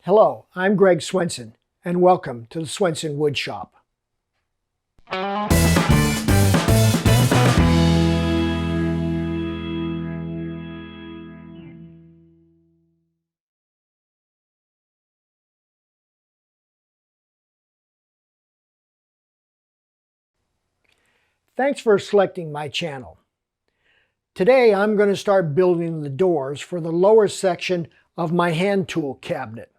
Hello, I'm Greg Swenson, and welcome to the Swenson Woodshop. Thanks for selecting my channel. Today I'm going to start building the doors for the lower section of my hand tool cabinet.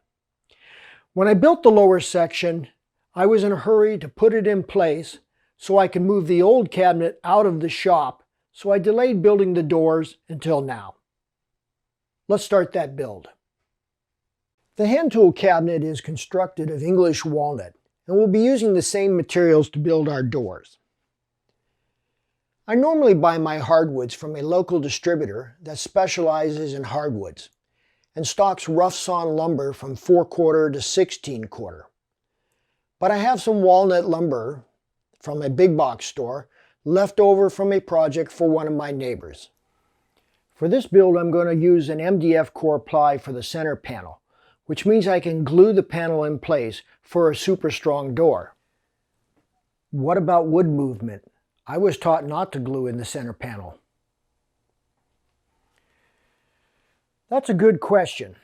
When I built the lower section, I was in a hurry to put it in place so I could move the old cabinet out of the shop, so I delayed building the doors until now. Let's start that build. The hand tool cabinet is constructed of English walnut, and we'll be using the same materials to build our doors. I normally buy my hardwoods from a local distributor that specializes in hardwoods and stocks rough sawn lumber from 4/4 to 16/4. But I have some walnut lumber from a big box store left over from a project for one of my neighbors. For this build, I'm going to use an MDF core ply for the center panel, which means I can glue the panel in place for a super strong door. What about wood movement? I was taught not to glue in the center panel. That's a good question.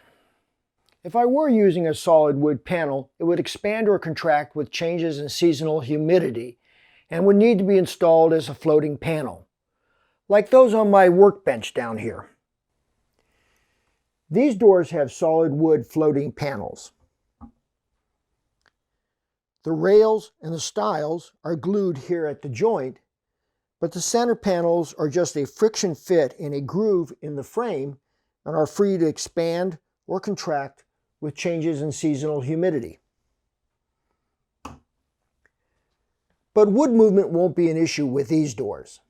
If I were using a solid wood panel, it would expand or contract with changes in seasonal humidity and would need to be installed as a floating panel, like those on my workbench down here. These doors have solid wood floating panels. The rails and the stiles are glued here at the joint, but the center panels are just a friction fit in a groove in the frame and are free to expand or contract with changes in seasonal humidity. But wood movement won't be an issue with these doors,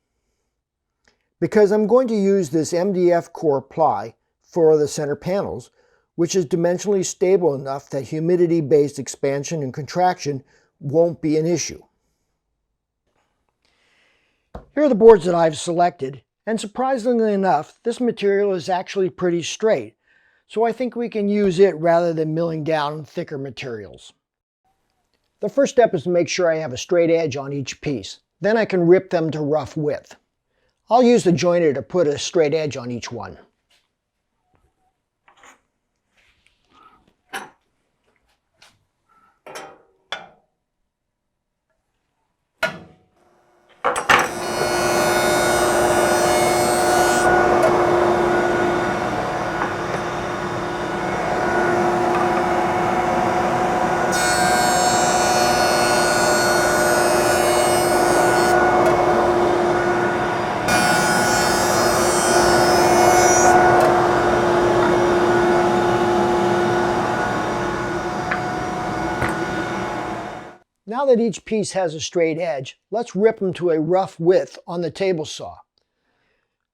because I'm going to use this MDF core ply for the center panels, which is dimensionally stable enough that humidity-based expansion and contraction won't be an issue. Here are the boards that I've selected, and surprisingly enough, this material is actually pretty straight, so I think we can use it rather than milling down thicker materials. The first step is to make sure I have a straight edge on each piece. Then I can rip them to rough width. I'll use the joiner to put a straight edge on each one. Now that each piece has a straight edge, let's rip them to a rough width on the table saw.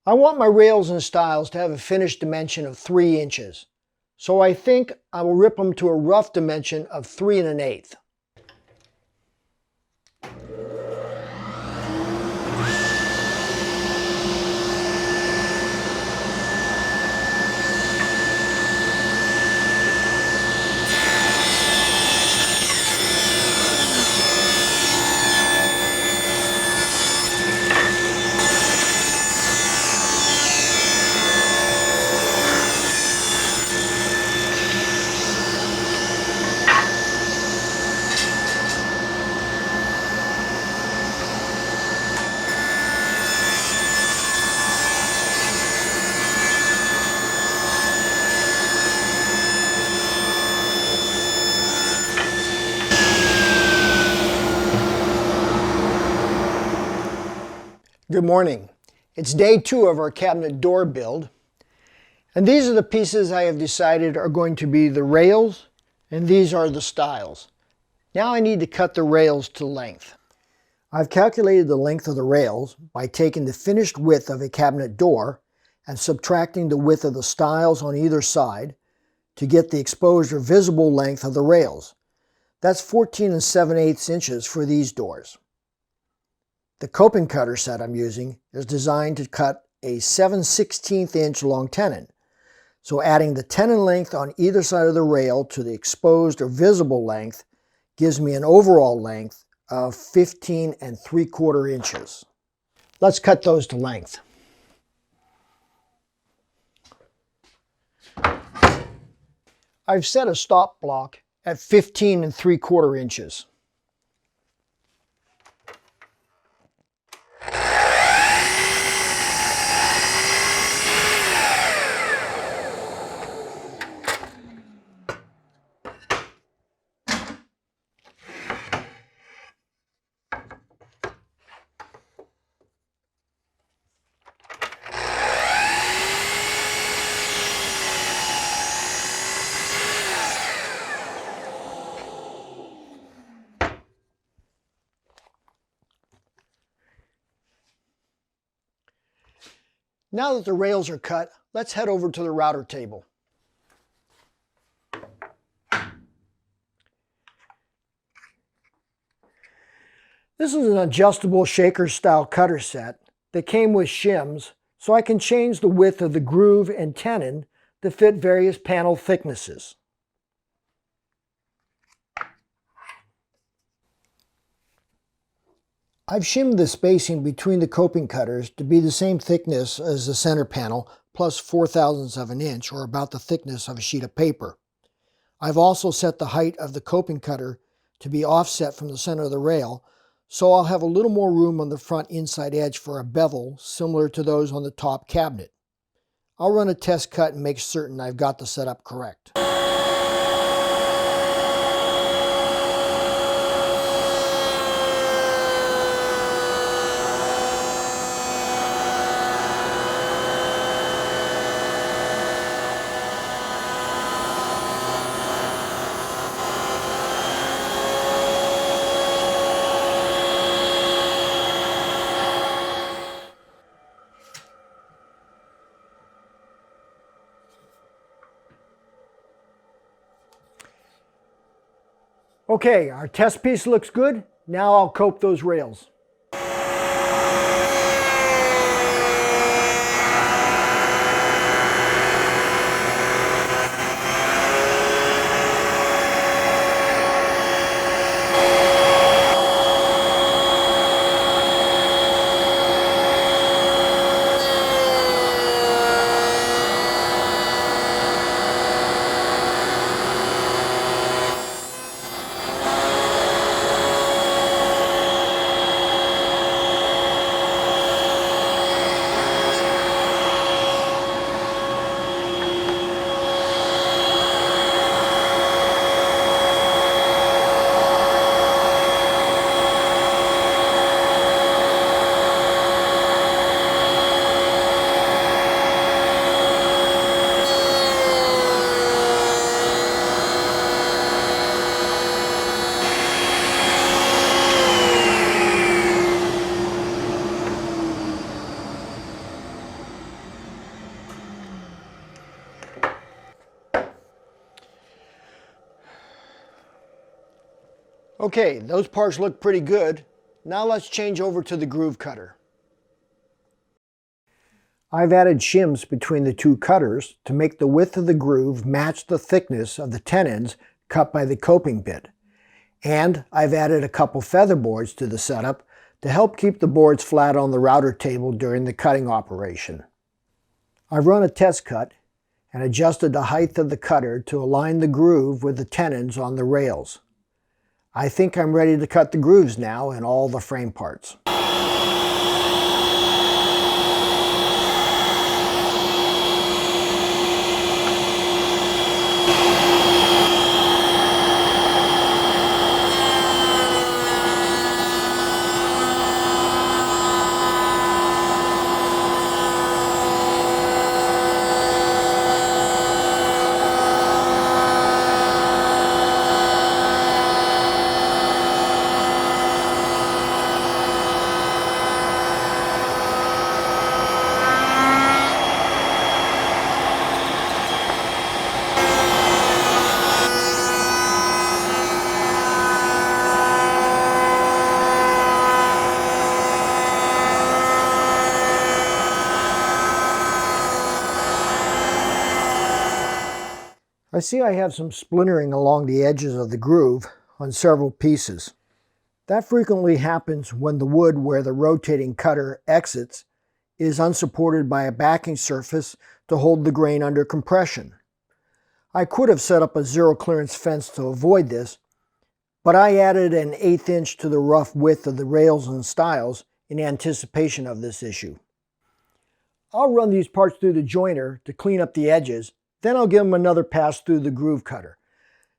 I want my rails and stiles to have a finished dimension of 3 inches, so I think I will rip them to a rough dimension of 3 1/8. Good morning. It's day 2 of our cabinet door build, and these are the pieces I have decided are going to be the rails, and these are the stiles. Now I need to cut the rails to length. I've calculated the length of the rails by taking the finished width of a cabinet door and subtracting the width of the stiles on either side to get the exposed or visible length of the rails. That's 14 7/8 inches for these doors. The coping cutter set I'm using is designed to cut a 7/16 inch long tenon. So adding the tenon length on either side of the rail to the exposed or visible length gives me an overall length of 15 3/4 inches. Let's cut those to length. I've set a stop block at 15 3/4 inches. Now that the rails are cut, let's head over to the router table. This is an adjustable shaker style cutter set that came with shims, so I can change the width of the groove and tenon to fit various panel thicknesses. I've shimmed the spacing between the coping cutters to be the same thickness as the center panel, plus 4/1000ths of an inch, or about the thickness of a sheet of paper. I've also set the height of the coping cutter to be offset from the center of the rail, so I'll have a little more room on the front inside edge for a bevel similar to those on the top cabinet. I'll run a test cut and make certain I've got the setup correct. Okay, our test piece looks good. Now I'll cope those rails. Okay, those parts look pretty good. Now let's change over to the groove cutter. I've added shims between the two cutters to make the width of the groove match the thickness of the tenons cut by the coping bit. And I've added a couple feather boards to the setup to help keep the boards flat on the router table during the cutting operation. I've run a test cut and adjusted the height of the cutter to align the groove with the tenons on the rails. I think I'm ready to cut the grooves now in all the frame parts. I see I have some splintering along the edges of the groove on several pieces. That frequently happens when the wood where the rotating cutter exits is unsupported by a backing surface to hold the grain under compression. I could have set up a zero clearance fence to avoid this, but I added an 1/8 inch to the rough width of the rails and stiles in anticipation of this issue. I'll run these parts through the joiner to clean up the edges, then I'll give them another pass through the groove cutter.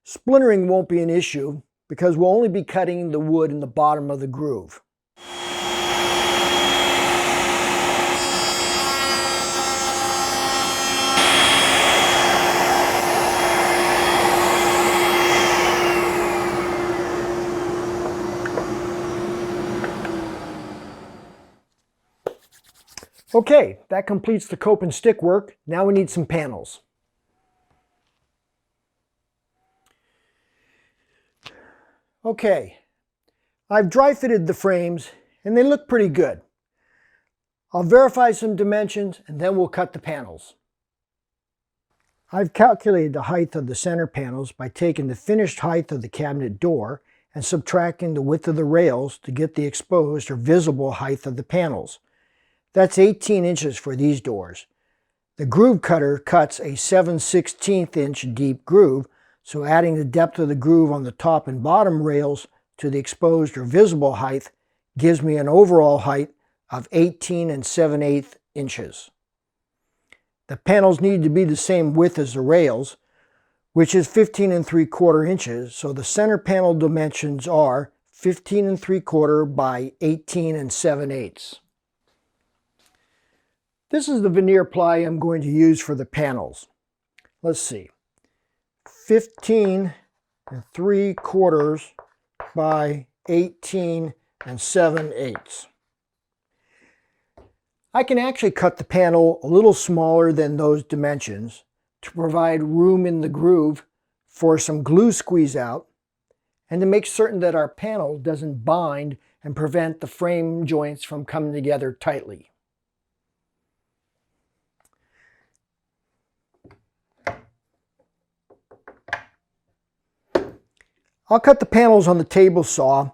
Splintering won't be an issue because we'll only be cutting the wood in the bottom of the groove. Okay, that completes the cope and stick work. Now we need some panels. Okay, I've dry fitted the frames and they look pretty good. I'll verify some dimensions and then we'll cut the panels. I've calculated the height of the center panels by taking the finished height of the cabinet door and subtracting the width of the rails to get the exposed or visible height of the panels. That's 18 inches for these doors. The groove cutter cuts a 7/16 inch deep groove, so adding the depth of the groove on the top and bottom rails to the exposed or visible height gives me an overall height of 18 7/8 inches. The panels need to be the same width as the rails, which is 15 3/4 inches, so the center panel dimensions are 15 3/4 by 18 7/8. This is the veneer ply I'm going to use for the panels. Let's see. 15 3/4 by 18 7/8. I can actually cut the panel a little smaller than those dimensions to provide room in the groove for some glue squeeze out and to make certain that our panel doesn't bind and prevent the frame joints from coming together tightly. I'll cut the panels on the table saw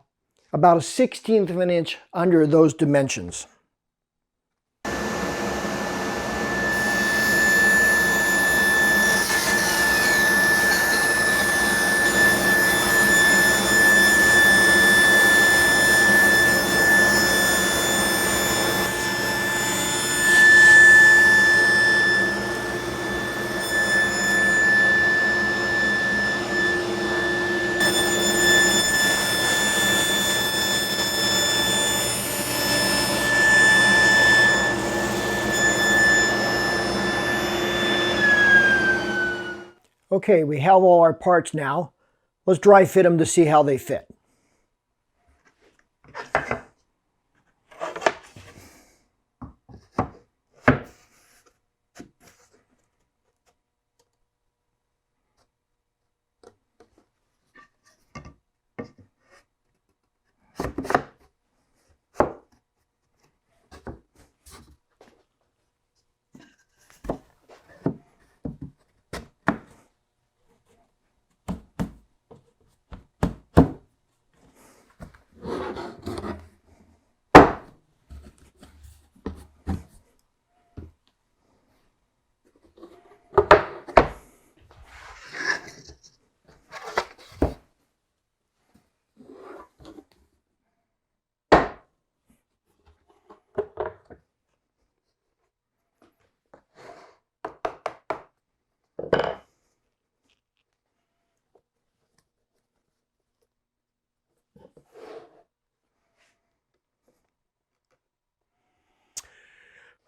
about a 1/16 of an inch under those dimensions. Okay, we have all our parts now. Let's dry fit them to see how they fit.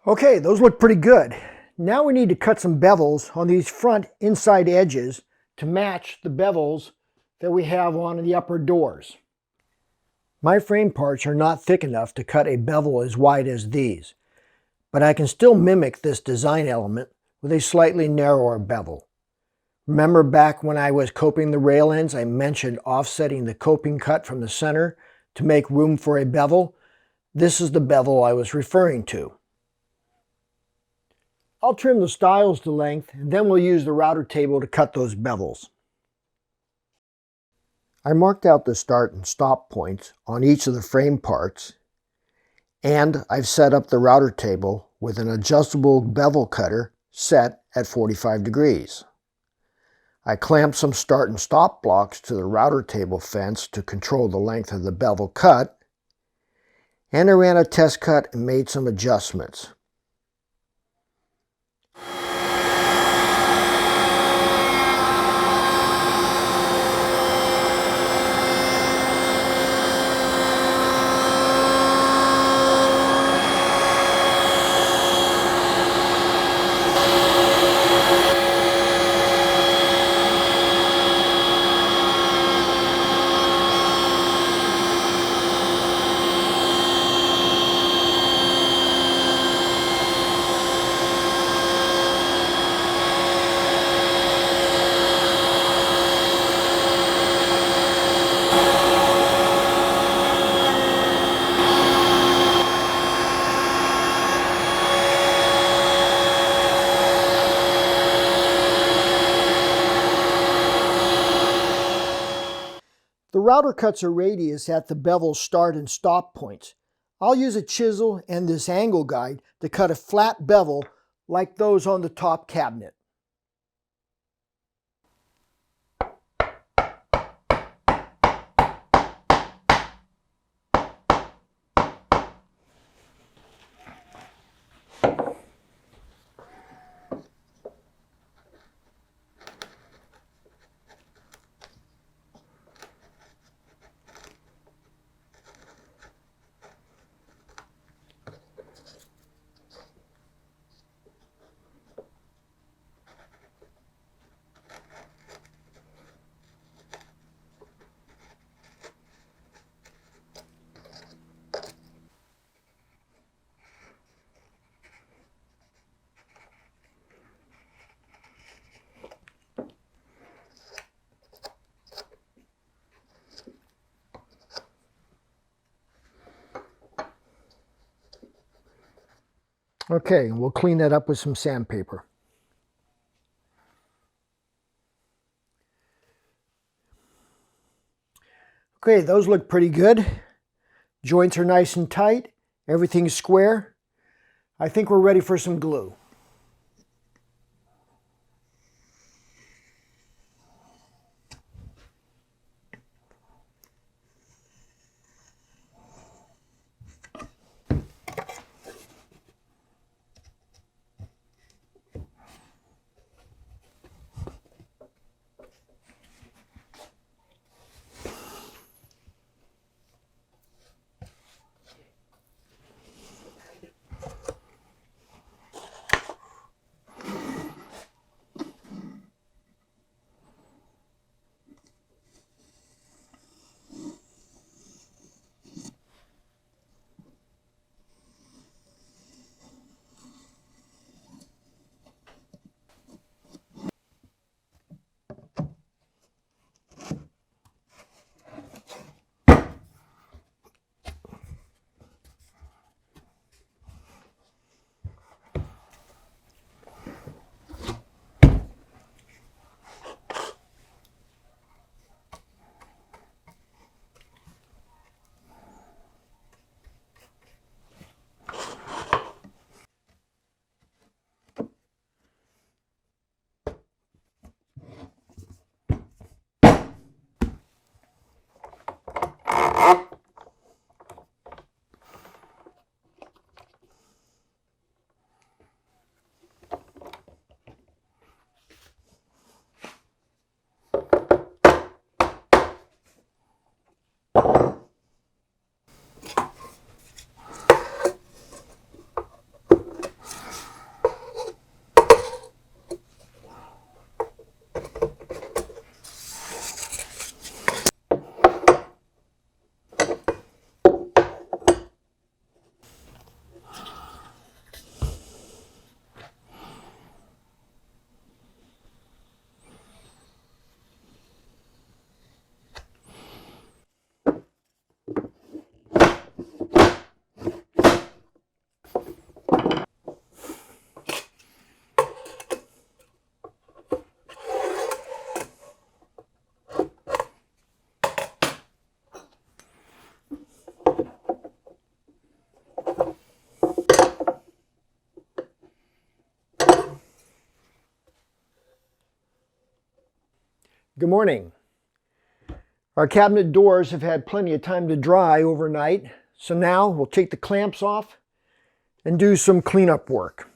Okay, those look pretty good. Now we need to cut some bevels on these front inside edges to match the bevels that we have on the upper doors. My frame parts are not thick enough to cut a bevel as wide as these, but I can still mimic this design element with a slightly narrower bevel. Remember back when I was coping the rail ends, I mentioned offsetting the coping cut from the center to make room for a bevel? This is the bevel I was referring to. I'll trim the stiles to length, and then we'll use the router table to cut those bevels. I marked out the start and stop points on each of the frame parts, and I've set up the router table with an adjustable bevel cutter set at 45 degrees. I clamped some start and stop blocks to the router table fence to control the length of the bevel cut, and I ran a test cut and made some adjustments. The router cuts a radius at the bevel start and stop points. I'll use a chisel and this angle guide to cut a flat bevel like those on the top cabinet. Okay, we'll clean that up with some sandpaper. Okay, those look pretty good. Joints are nice and tight. Everything's square. I think we're ready for some glue. Good morning. Our cabinet doors have had plenty of time to dry overnight, so now we'll take the clamps off and do some cleanup work.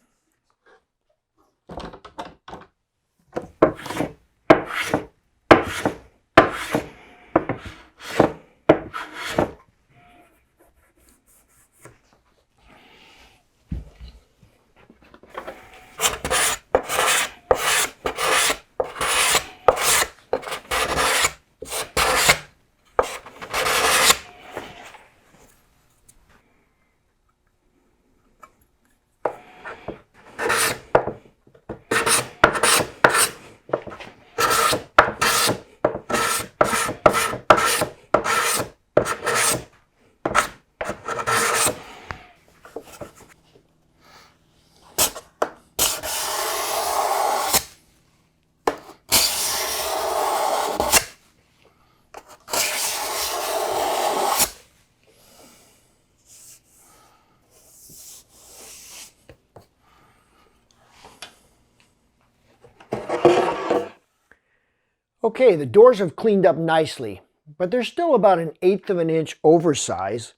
Okay, the doors have cleaned up nicely, but they're still about 1/8 of an inch oversize.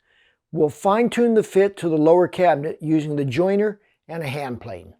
We'll fine-tune the fit to the lower cabinet using the joiner and a hand plane.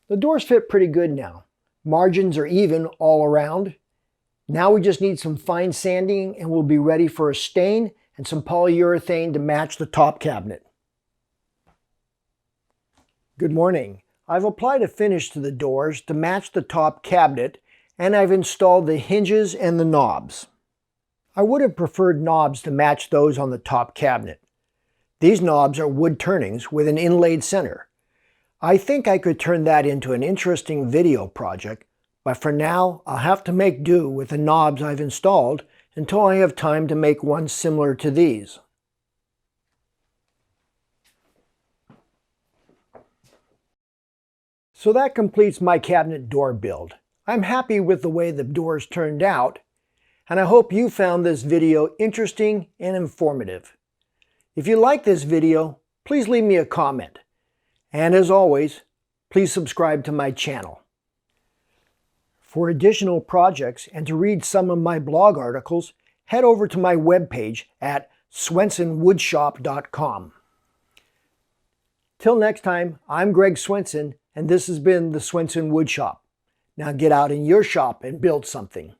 The doors fit pretty good now. Margins are even all around. Now we just need some fine sanding and we'll be ready for a stain and some polyurethane to match the top cabinet. Good morning. I've applied a finish to the doors to match the top cabinet and I've installed the hinges and the knobs. I would have preferred knobs to match those on the top cabinet. These knobs are wood turnings with an inlaid center. I think I could turn that into an interesting video project, but for now I'll have to make do with the knobs I've installed until I have time to make one similar to these. So that completes my cabinet door build. I'm happy with the way the doors turned out, and I hope you found this video interesting and informative. If you like this video, please leave me a comment. And as always, please subscribe to my channel. For additional projects and to read some of my blog articles, head over to my webpage at swensonwoodshop.com. Till next time, I'm Greg Swenson, and this has been the Swenson Woodshop. Now get out in your shop and build something.